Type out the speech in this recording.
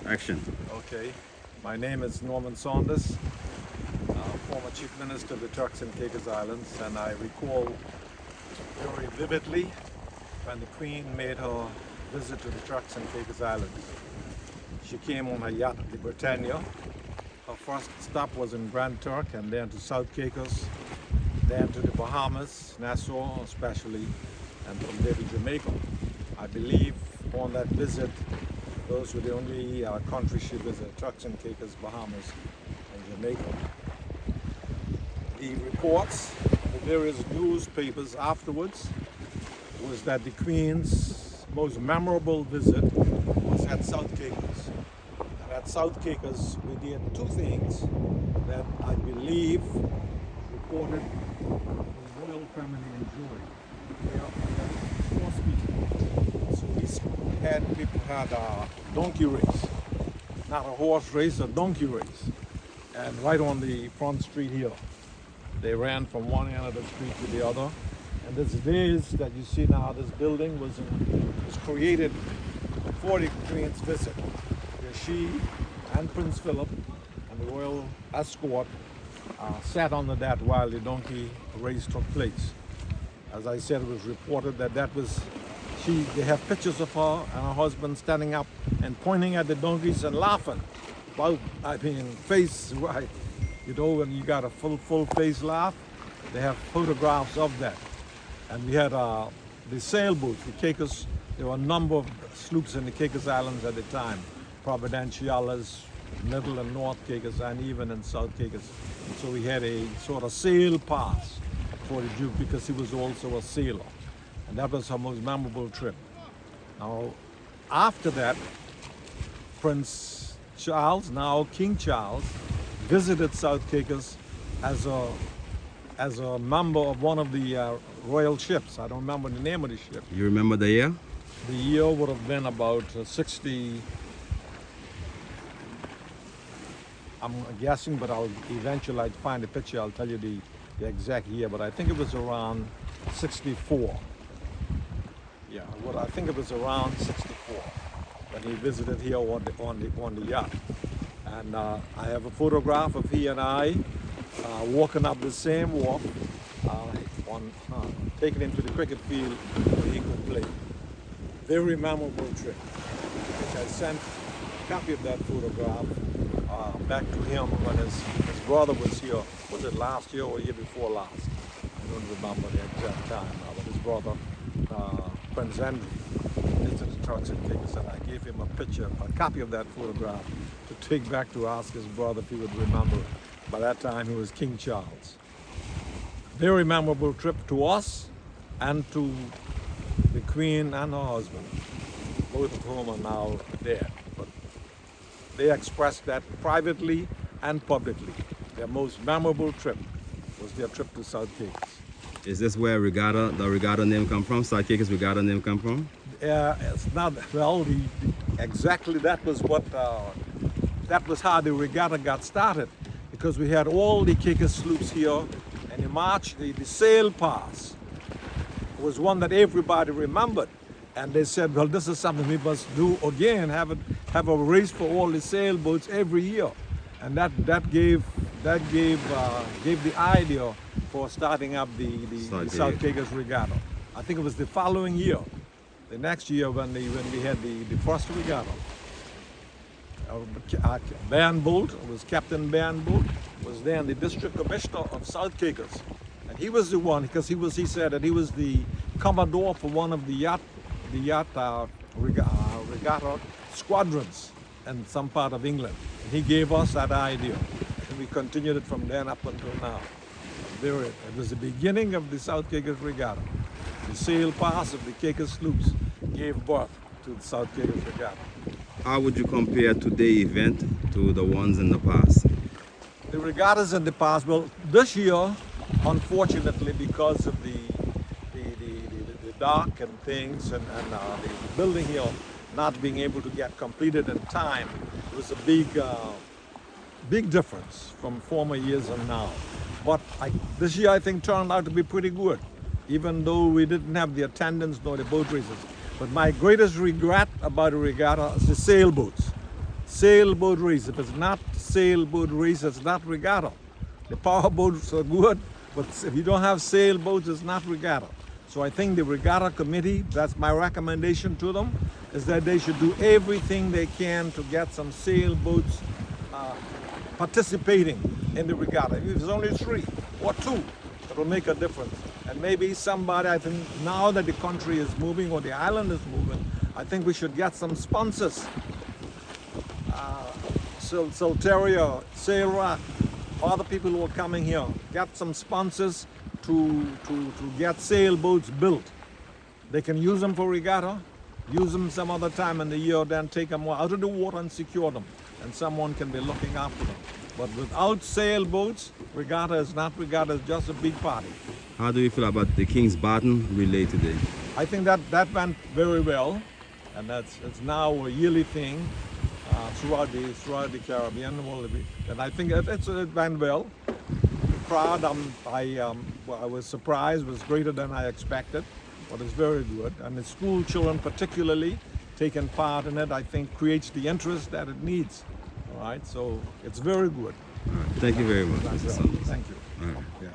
Action. Okay, my name is Norman Saunders, former Chief Minister of the Turks and Caicos Islands, and I recall very vividly when the Queen made her visit to the Turks and Caicos Islands. She came on a yacht, the Britannia. Her first stop was in Grand Turk and then to South Caicos, then to the Bahamas, Nassau especially, and from there to Jamaica. I believe on that visit, those were the only countries she visited, Turks and Caicos, Bahamas, and Jamaica. The reports, the various newspapers afterwards, was that the Queen's most memorable visit was at South Caicos. And at South Caicos, we did two things that I believe reported the royal family enjoyed. Four speeches. So people had a donkey race, not a horse race, a donkey race. And right on the front street here, they ran from one end of the street to the other. And this days that you see now, this building was created for the Queen's visit, where she and Prince Philip and the royal escort sat under that while the donkey race took place. As I said, it was reported that they have pictures of her and her husband standing up and pointing at the donkeys and laughing. Well, I mean, face right. You know, when you got a full face laugh, they have photographs of that. And we had the sailboats, the Caicos. There were a number of sloops in the Caicos Islands at the time. Providenciales, Middle and North Caicos, and even in South Caicos. So we had a sort of sail pass for the Duke because he was also a sailor. And that was her most memorable trip. Now, after that, Prince Charles, now King Charles, visited South Caicos as a member of one of the royal ships. I don't remember the name of the ship. You remember the year? The year would have been about 60. I'm guessing, but I'll eventually find a picture. I'll tell you the exact year, but I think it was around 64. Yeah, well, I think it was around 64 when he visited here on the yacht. And I have a photograph of he and I walking up the same walk, taking him to the cricket field where he could play. Very memorable trip. I sent a copy of that photograph back to him when his brother was here. Was it last year or year before last? I don't remember the exact time. But his brother, Prince Andrew, visited Turks and Caicos, and I gave him a copy of that photograph to take back to ask his brother if he would remember it. By that time, he was King Charles. Very memorable trip to us and to the Queen and her husband, both of whom are now dead. But they expressed that privately and publicly. Their most memorable trip was their trip to South Caicos. Is this where the regatta name come from? South Caicos regatta name come from? It's not, well, exactly that was how the regatta got started, because we had all the Caicos sloops here, and in March, the sail pass was one that everybody remembered. And they said, well, this is something we must do again, have a race for all the sailboats every year. And that gave the idea for starting up the South Caicos Regatta. I think it was the following year, the next year when we had the first regatta. Van Bolt, it was Captain Van Bolt, was then the district commissioner of South Caicos. And he was the one, because he said that he was the commodore for one of the yacht regatta squadrons in some part of England. And he gave us that idea. And we continued it from then up until now. It was the beginning of the South Caicos Regatta. The sail pass of the Caicos sloops gave birth to the South Caicos Regatta. How would you compare today's event to the ones in the past? The regattas in the past, well, this year, unfortunately, because of the dock and things and the building here not being able to get completed in time, it was a big difference from former years and now. But this year I think turned out to be pretty good, even though we didn't have the attendance nor the boat races. But my greatest regret about the regatta is the sailboats. sailboat race. If it's not sailboat race, it's not regatta. The power boats are good, but if you don't have sailboats, it's not regatta. So I think the regatta committee, that's my recommendation to them, is that they should do everything they can to get some sailboats participating in the regatta. If it's only 3 or 2, it will make a difference. And maybe somebody, I think now that the country is moving or the island is moving, I think we should get some sponsors. Salteria, Sail Rock, all the people who are coming here, get some sponsors to get sailboats built. They can use them for regatta, use them some other time in the year, then take them out of the water and secure them. And someone can be looking after them. But without sailboats, regatta is not regatta, it's just a big party. How do you feel about the King's Baton relay today? I think that went very well, and it's now a yearly thing throughout the Caribbean. And I think it went well. The crowd, I was surprised, was greater than I expected, but it's very good. And the school children particularly taking part in it, I think creates the interest that it needs. All right, so it's very good. All right. Thank you very much, Mr. Saunders. Thank you. All right. Yeah.